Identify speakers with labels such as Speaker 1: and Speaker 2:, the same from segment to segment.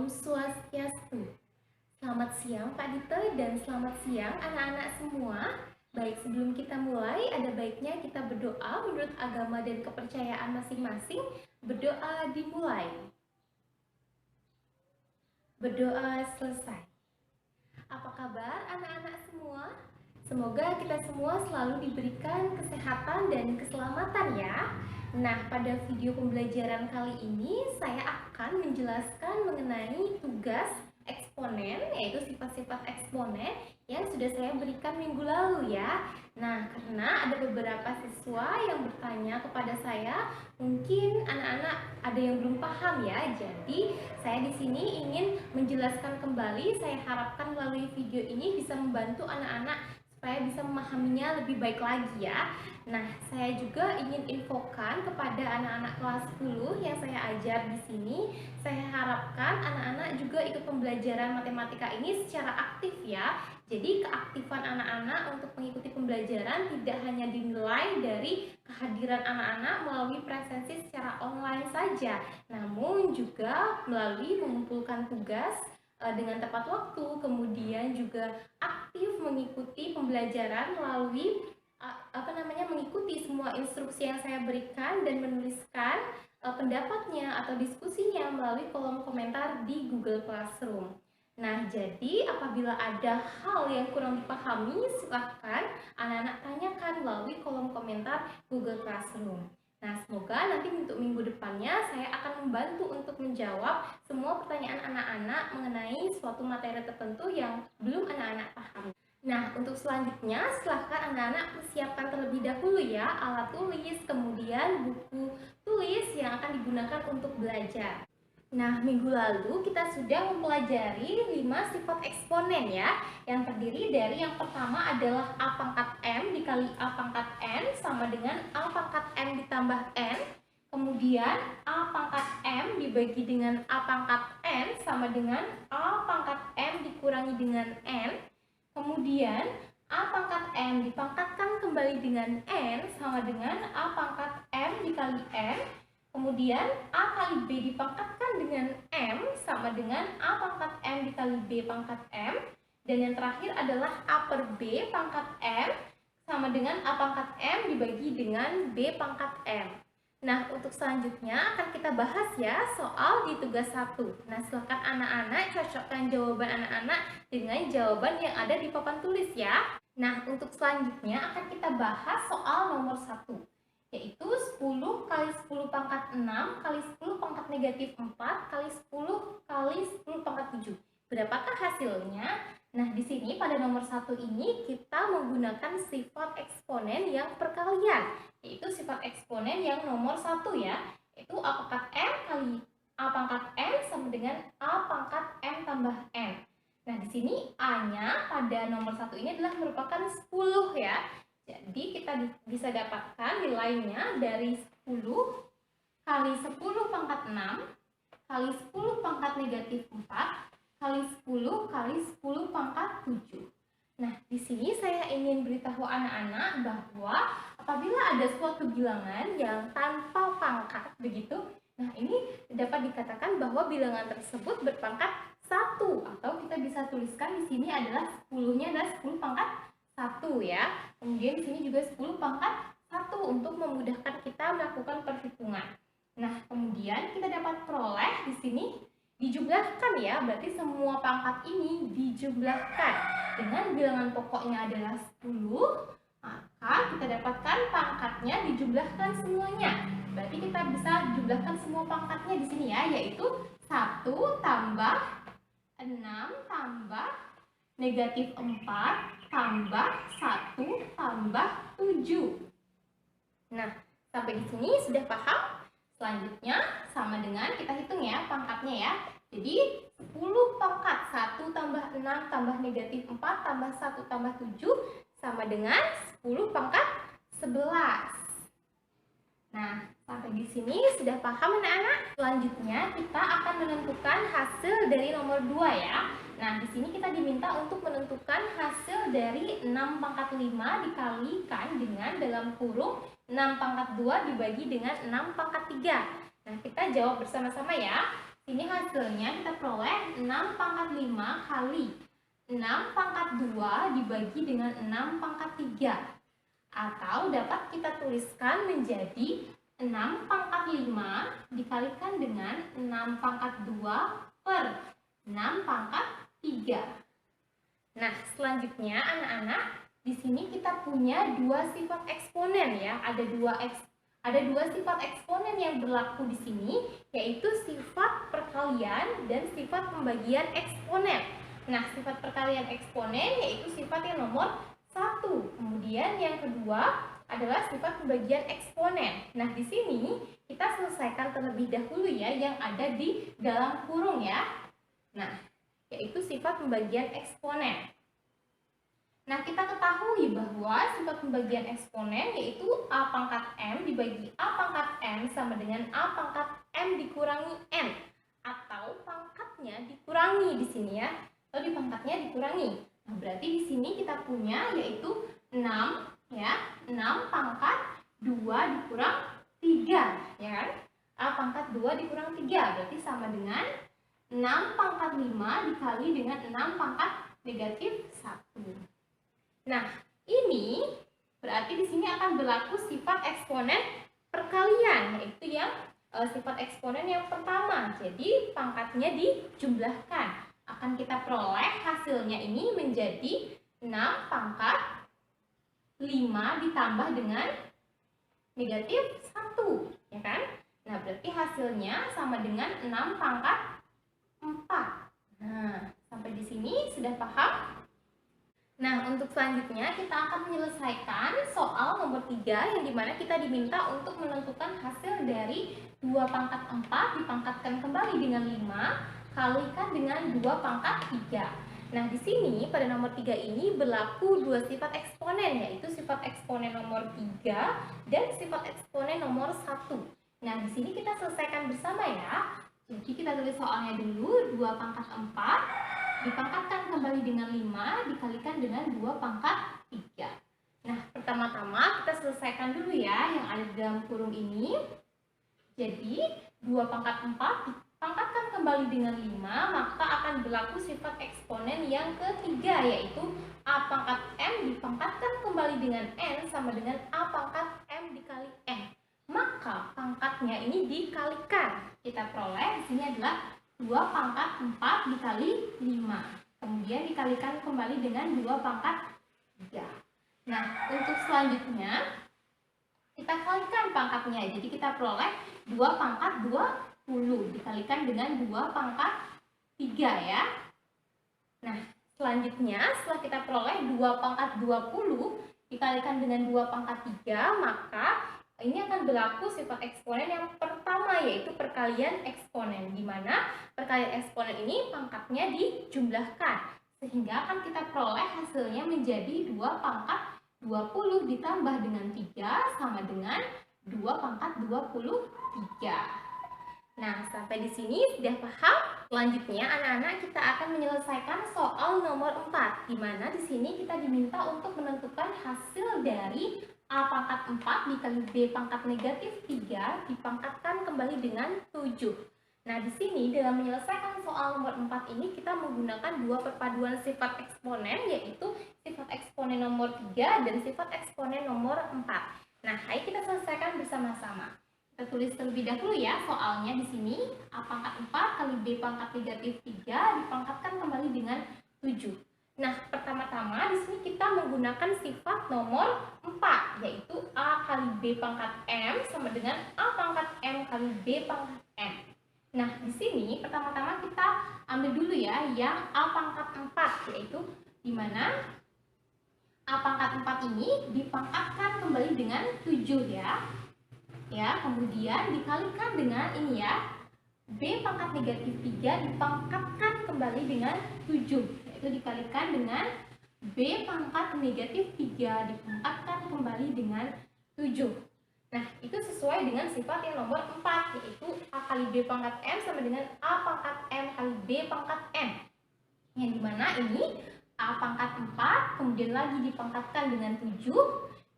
Speaker 1: Om Swastiastu. Selamat siang Pak Dito dan selamat siang anak-anak semua. Baik, sebelum kita mulai, ada baiknya kita berdoa menurut agama dan kepercayaan masing-masing. Berdoa dimulai. Berdoa selesai. Apa kabar anak-anak semua? Semoga kita semua selalu diberikan kesehatan dan keselamatan ya. Nah, pada video pembelajaran kali ini saya akan menjelaskan mengenai tugas eksponen, yaitu sifat-sifat eksponen yang sudah saya berikan minggu lalu ya. Nah, karena ada beberapa siswa yang bertanya kepada saya, mungkin anak-anak ada yang belum paham ya. Jadi, saya di sini ingin menjelaskan kembali. Saya harapkan melalui video ini bisa membantu anak-anak supaya bisa memahaminya lebih baik lagi ya. Nah, saya juga ingin infokan kepada anak-anak kelas 10 yang saya ajar di sini. Saya harapkan anak-anak juga ikut pembelajaran matematika ini secara aktif ya. Jadi keaktifan anak-anak untuk mengikuti pembelajaran tidak hanya dinilai dari kehadiran anak-anak melalui presensi secara online saja, namun juga melalui mengumpulkan tugas dengan tepat waktu, kemudian juga aktif mengikuti pembelajaran melalui mengikuti semua instruksi yang saya berikan dan menuliskan pendapatnya atau diskusinya melalui kolom komentar di Google Classroom. Nah, jadi apabila ada hal yang kurang dipahami, silahkan anak-anak tanyakan melalui kolom komentar Google Classroom. Nah, semoga nanti untuk minggu depannya saya akan membantu untuk menjawab semua pertanyaan anak-anak mengenai suatu materi tertentu yang belum anak-anak pahami. Nah, untuk selanjutnya silahkan anak-anak persiapkan terlebih dahulu ya alat tulis, kemudian buku tulis yang akan digunakan untuk belajar. Nah, minggu lalu kita sudah mempelajari 5 sifat eksponen ya, yang terdiri dari yang pertama adalah A pangkat M dikali A pangkat N sama dengan A pangkat M ditambah N. Kemudian A pangkat M dibagi dengan A pangkat N sama dengan A pangkat M dikurangi dengan N. Kemudian A pangkat M dipangkatkan kembali dengan N sama dengan A pangkat M dikali N. Kemudian A kali B dipangkatkan dengan M sama dengan A pangkat M dikali B pangkat M. Dan yang terakhir adalah A per B pangkat M sama dengan A pangkat M dibagi dengan B pangkat M. Nah, untuk selanjutnya akan kita bahas ya soal di tugas 1. Nah, silakan anak-anak cocokkan jawaban anak-anak dengan jawaban yang ada di papan tulis ya. Nah, untuk selanjutnya akan kita bahas soal nomor 1, yaitu 10 kali 10 pangkat 6 kali 10 pangkat negatif 4 kali 10 kali 10 pangkat 7. Berapakah hasilnya? Nah, di sini pada nomor 1 ini kita menggunakan sifat eksponen yang perkalian, yaitu sifat eksponen yang nomor 1 ya, yaitu A pangkat M kali A pangkat N sama dengan A pangkat M tambah N. Nah, di sini A-nya pada nomor 1 ini adalah merupakan 10 ya. Jadi kita bisa dapatkan nilainya dari 10 kali 10 pangkat 6 kali 10 pangkat negatif 4 kali 10 kali 10 pangkat 7. Nah, di sini saya ingin beritahu anak-anak bahwa apabila ada suatu bilangan yang tanpa pangkat begitu, nah ini dapat dikatakan bahwa bilangan tersebut berpangkat 1, atau kita bisa tuliskan di sini adalah 10-nya adalah 10 pangkat 1 ya. Kemudian di sini juga 10 pangkat 1 untuk memudahkan kita melakukan perhitungan. Nah, kemudian kita dapat peroleh di sini dijumlahkan ya, berarti semua pangkat ini dijumlahkan dengan bilangan pokoknya adalah 10, maka kita dapatkan pangkatnya dijumlahkan semuanya. Berarti kita bisa jumlahkan semua pangkatnya di sini ya, yaitu 1 tambah 6 tambah negatif 4 tambah 1 tambah 7. Nah, sampai di sini sudah paham? Selanjutnya sama dengan kita hitung ya pangkatnya ya. Jadi 10 pangkat 1 tambah 6 tambah negatif 4 tambah 1 tambah 7 sama dengan 10 pangkat 11. Nah, sampai di sini sudah paham anak-anak? Selanjutnya kita akan menentukan hasil dari nomor 2 ya. Nah, di sini kita diminta untuk menentukan hasil dari 6 pangkat 5 dikalikan dengan dalam kurung 6 pangkat 2 dibagi dengan 6 pangkat 3. Nah, kita jawab bersama-sama ya. Sini hasilnya kita peroleh 6 pangkat 5 kali 6 pangkat 2 dibagi dengan 6 pangkat 3. Atau dapat kita tuliskan menjadi 6 pangkat 5 dikalikan dengan 6 pangkat 2 per 6 pangkat 3. Nah, selanjutnya anak-anak, di sini kita punya dua sifat eksponen ya. Ada dua sifat eksponen yang berlaku di sini, yaitu sifat perkalian dan sifat pembagian eksponen. Nah, sifat perkalian eksponen yaitu sifat yang nomor 1. Kemudian yang kedua adalah sifat pembagian eksponen. Nah, di sini kita selesaikan terlebih dahulu ya yang ada di dalam kurung ya. Nah, yaitu sifat pembagian eksponen. Nah, kita ketahui bahwa sifat pembagian eksponen yaitu A pangkat M dibagi A pangkat M sama dengan A pangkat M dikurangi N. Atau pangkatnya dikurangi di sini ya. Atau di pangkatnya dikurangi. Nah, berarti di sini kita punya yaitu 6 ya. 6 pangkat 2 dikurang 3 ya kan? A pangkat 2 dikurang 3 berarti sama dengan 6 pangkat 5 dikali dengan 6 pangkat negatif 1. Nah, ini berarti di sini akan berlaku sifat eksponen perkalian, yaitu yang sifat eksponen yang pertama. Jadi pangkatnya dijumlahkan. Akan kita peroleh hasilnya ini menjadi 6 pangkat 5 ditambah dengan negatif 1, ya kan? Nah, berarti hasilnya sama dengan 6 pangkat 4. Nah, sampai di sini sudah paham? Nah, untuk selanjutnya kita akan menyelesaikan soal nomor 3 yang dimana kita diminta untuk menentukan hasil dari 2 pangkat 4 dipangkatkan kembali dengan 5 kalikan dengan 2 pangkat 3. Nah, di sini pada nomor 3 ini berlaku dua sifat eksponen, yaitu sifat eksponen nomor 3 dan sifat eksponen nomor 1. Nah, di sini kita selesaikan bersama ya. Jadi kita tulis soalnya dulu, 2 pangkat 4 dipangkatkan kembali dengan 5 dikalikan dengan 2 pangkat 3. Nah, pertama-tama kita selesaikan dulu ya yang ada di dalam kurung ini. Jadi, 2 pangkat 4 dipangkatkan kembali dengan 5, maka akan berlaku sifat eksponen yang ketiga, yaitu A pangkat M dipangkatkan kembali dengan N sama dengan A pangkat M dikali N. Maka pangkatnya ini dikalikan. Kita peroleh di sini adalah 2 pangkat 4 dikali 5. Kemudian dikalikan kembali dengan 2 pangkat 3. Nah, untuk selanjutnya kita kalikan pangkatnya. Jadi kita peroleh 2 pangkat 20 dikalikan dengan 2 pangkat 3 ya. Nah, selanjutnya setelah kita peroleh 2 pangkat 20 dikalikan dengan 2 pangkat 3, maka ini akan berlaku sifat eksponen yang pertama, yaitu perkalian eksponen, di mana perkalian eksponen ini pangkatnya dijumlahkan, sehingga akan kita peroleh hasilnya menjadi 2 pangkat 20 ditambah dengan 3 sama dengan 2 pangkat 23. Nah, sampai di sini sudah paham? Selanjutnya anak-anak kita akan menyelesaikan soal nomor 4, di mana di sini kita diminta untuk menentukan hasil dari A pangkat 4 dikali B pangkat negatif 3 dipangkatkan kembali dengan 7. Nah, di sini dalam menyelesaikan soal nomor 4 ini kita menggunakan dua perpaduan sifat eksponen, yaitu sifat eksponen nomor 3 dan sifat eksponen nomor 4. Nah, ayo kita selesaikan bersama-sama. Kita tulis terlebih dahulu ya soalnya di sini. A pangkat 4 kali B pangkat negatif 3 dipangkatkan kembali dengan 7. Nah, pertama-tama di sini kita menggunakan sifat nomor 4, yaitu A kali B pangkat M sama dengan A pangkat M kali B pangkat M. Nah, di sini pertama-tama kita ambil dulu ya yang A pangkat 4, yaitu di mana A pangkat 4 ini dipangkatkan kembali dengan 7 ya. Ya, kemudian dikalikan dengan ini ya. B pangkat negatif 3 dipangkatkan kembali dengan 7. Itu dikalikan dengan B pangkat negatif 3 dipangkatkan kembali dengan 7. Nah, itu sesuai dengan sifat yang nomor 4, yaitu A kali B pangkat M sama dengan A pangkat M kali B pangkat M. Yang dimana ini A pangkat 4, kemudian lagi dipangkatkan dengan 7,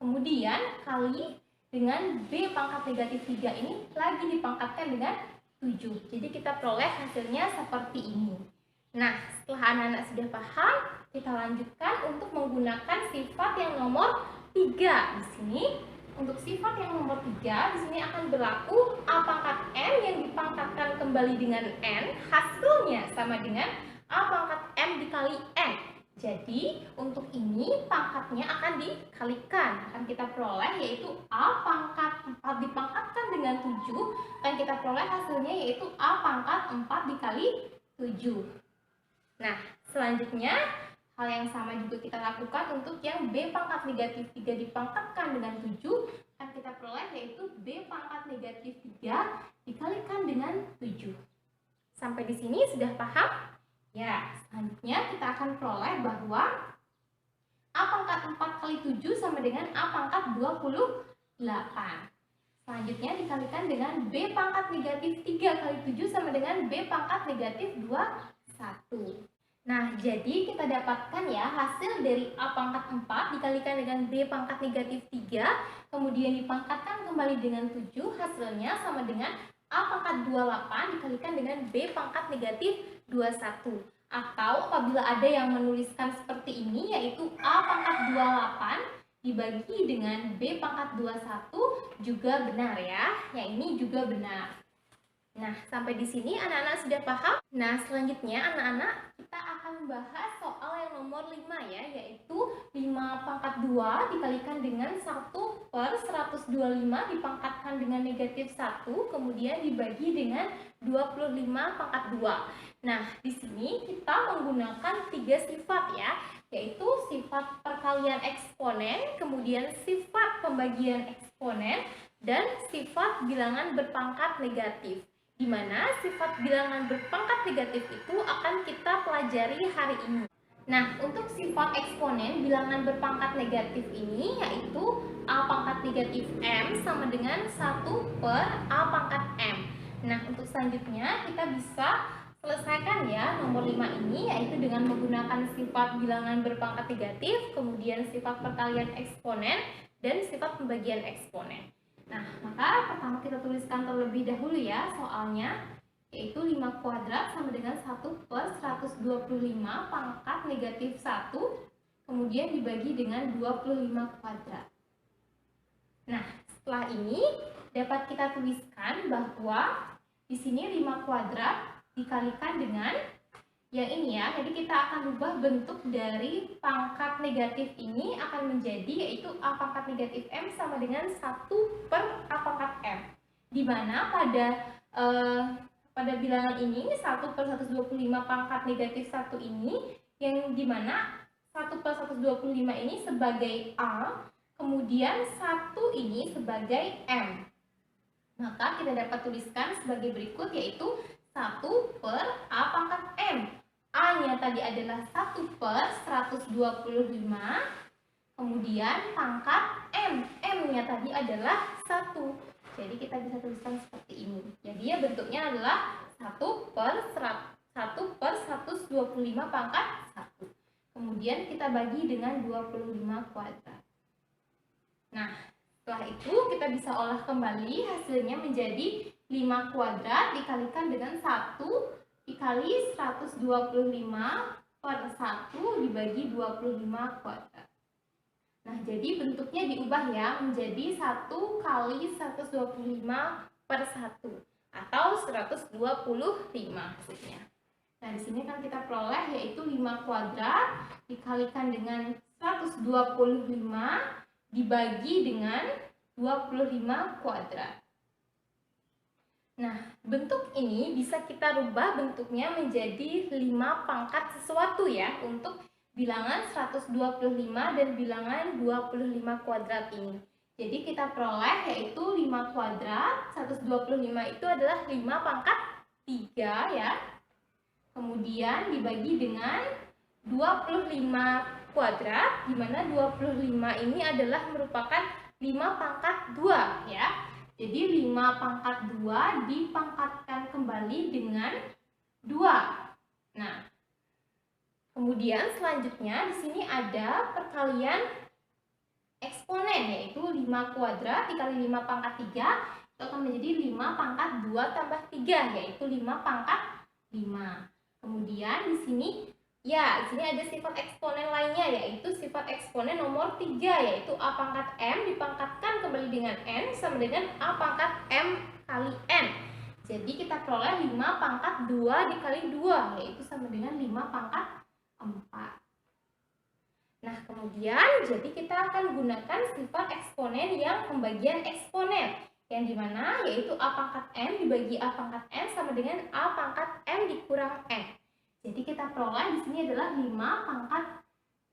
Speaker 1: kemudian kali dengan B pangkat negatif 3 ini lagi dipangkatkan dengan 7. Jadi kita peroleh hasilnya seperti ini. Nah, setelah anak-anak sudah paham, kita lanjutkan untuk menggunakan sifat yang nomor 3 di sini. Untuk sifat yang nomor 3 di sini akan berlaku A pangkat M yang dipangkatkan kembali dengan N, hasilnya sama dengan A pangkat M dikali N. Jadi untuk ini pangkatnya akan dikalikan, akan kita peroleh yaitu A pangkat 4 dipangkatkan dengan 7, akan kita peroleh hasilnya yaitu A pangkat 4 dikali 7. Nah, selanjutnya hal yang sama juga kita lakukan untuk yang B pangkat negatif 3 dipangkatkan dengan 7, akan kita peroleh yaitu B pangkat negatif 3 dikalikan dengan 7. Sampai di sini sudah paham? Ya, selanjutnya kita akan peroleh bahwa A pangkat 4 kali 7 sama dengan A pangkat 28. Selanjutnya dikalikan dengan B pangkat negatif 3 kali 7 sama dengan B pangkat negatif 21. Nah, jadi kita dapatkan ya hasil dari A pangkat 4 dikalikan dengan B pangkat negatif 3, kemudian dipangkatkan kembali dengan 7, hasilnya sama dengan A pangkat 28 dikalikan dengan B pangkat negatif 21. Atau apabila ada yang menuliskan seperti ini, yaitu A pangkat 28 dibagi dengan B pangkat 21 juga benar ya. Yang ini juga benar. Nah, sampai di sini anak-anak sudah paham? Nah, selanjutnya anak-anak kita akan membahas soal yang nomor 5 ya, yaitu 5 pangkat 2 dikalikan dengan 1/125 dipangkatkan dengan negatif 1, kemudian dibagi dengan 25 pangkat 2. Nah, di sini kita menggunakan 3 sifat ya, yaitu sifat perkalian eksponen, kemudian sifat pembagian eksponen, dan sifat bilangan berpangkat negatif. Di mana sifat bilangan berpangkat negatif itu akan kita pelajari hari ini. Nah, untuk sifat eksponen bilangan berpangkat negatif ini yaitu A pangkat negatif M sama dengan 1/A pangkat M. Nah, untuk selanjutnya kita bisa selesaikan ya nomor 5 ini, yaitu dengan menggunakan sifat bilangan berpangkat negatif, kemudian sifat perkalian eksponen, dan sifat pembagian eksponen. Nah, maka pertama kita tuliskan terlebih dahulu ya soalnya, yaitu 5 kuadrat sama dengan 1/125 pangkat negatif 1, kemudian dibagi dengan 25 kuadrat. Nah, setelah ini dapat kita tuliskan bahwa di sini 5 kuadrat dikalikan dengan yang ini ya, jadi kita akan ubah bentuk dari pangkat negatif ini akan menjadi yaitu A pangkat negatif M sama dengan 1/A pangkat M. Di mana pada bilangan ini 1/125 pangkat negatif 1 ini, yang dimana 1/125 ini sebagai A, kemudian 1 ini sebagai M. Maka kita dapat tuliskan sebagai berikut, yaitu 1/A pangkat M. A-nya tadi adalah 1/125, kemudian pangkat M. M-nya tadi adalah 1. Jadi kita bisa tuliskan seperti ini. Jadi ya bentuknya adalah 1/125 pangkat 1. Kemudian kita bagi dengan 25 kuadrat. Nah, setelah itu kita bisa olah kembali, hasilnya menjadi 5 kuadrat dikalikan dengan 1 dikali 125/1 dibagi 25 kuadrat. Nah, jadi bentuknya diubah ya menjadi 1 kali 125/1 atau 125 maksudnya. Nah, di sini kan kita peroleh yaitu 5 kuadrat dikalikan dengan 125 dibagi dengan 25 kuadrat. Nah, bentuk ini bisa kita rubah bentuknya menjadi 5 pangkat sesuatu ya untuk bilangan 125 dan bilangan 25 kuadrat ini. Jadi kita peroleh yaitu 5 kuadrat, 125 itu adalah 5 pangkat 3 ya. Kemudian dibagi dengan 25 kuadrat, di mana 25 ini adalah merupakan 5 pangkat 2 ya. Jadi 5 pangkat 2 dipangkatkan kembali dengan 2. Nah, kemudian selanjutnya di sini ada perkalian eksponen, yaitu 5 kuadrat dikali 5 pangkat 3 itu akan menjadi 5 pangkat 2 tambah 3, yaitu 5 pangkat 5. Kemudian di sini ada sifat eksponen lainnya, yaitu sifat eksponen nomor 3, yaitu A pangkat M dipangkatkan kembali dengan N sama dengan A pangkat M kali N. Jadi kita peroleh 5 pangkat 2 dikali 2, yaitu sama dengan 5 pangkat 4. Nah, kemudian jadi kita akan gunakan sifat eksponen yang pembagian eksponen, yang dimana yaitu A pangkat M dibagi A pangkat N sama dengan A pangkat M dikurang N. Jadi kita peroleh di sini adalah 5 pangkat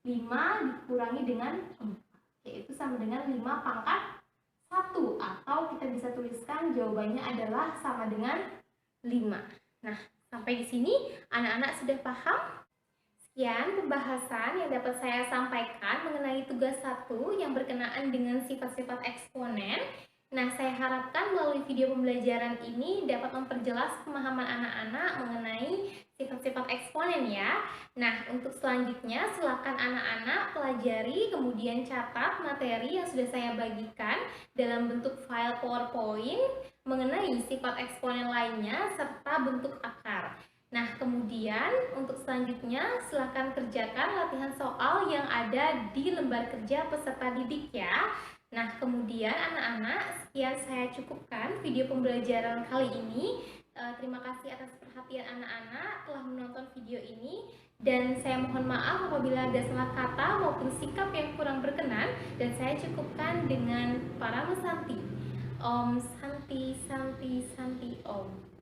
Speaker 1: 5 dikurangi dengan 4, yaitu sama dengan 5 pangkat 1, atau kita bisa tuliskan jawabannya adalah sama dengan 5. Nah, sampai di sini anak-anak sudah paham? Sekian pembahasan yang dapat saya sampaikan mengenai tugas 1 yang berkenaan dengan sifat-sifat eksponen. Nah, saya harapkan melalui video pembelajaran ini dapat memperjelas pemahaman anak-anak mengenai sifat-sifat eksponen ya. Nah, untuk selanjutnya silakan anak-anak pelajari kemudian catat materi yang sudah saya bagikan dalam bentuk file PowerPoint mengenai sifat eksponen lainnya serta bentuk akar. Nah, kemudian untuk selanjutnya silakan kerjakan latihan soal yang ada di lembar kerja peserta didik ya. Nah, kemudian anak-anak, sekian saya cukupkan video pembelajaran kali ini. Terima kasih atas perhatian anak-anak telah menonton video ini, dan saya mohon maaf apabila ada salah kata maupun sikap yang kurang berkenan, dan saya cukupkan dengan Parama Santi. Om Santi Santi Santi Om.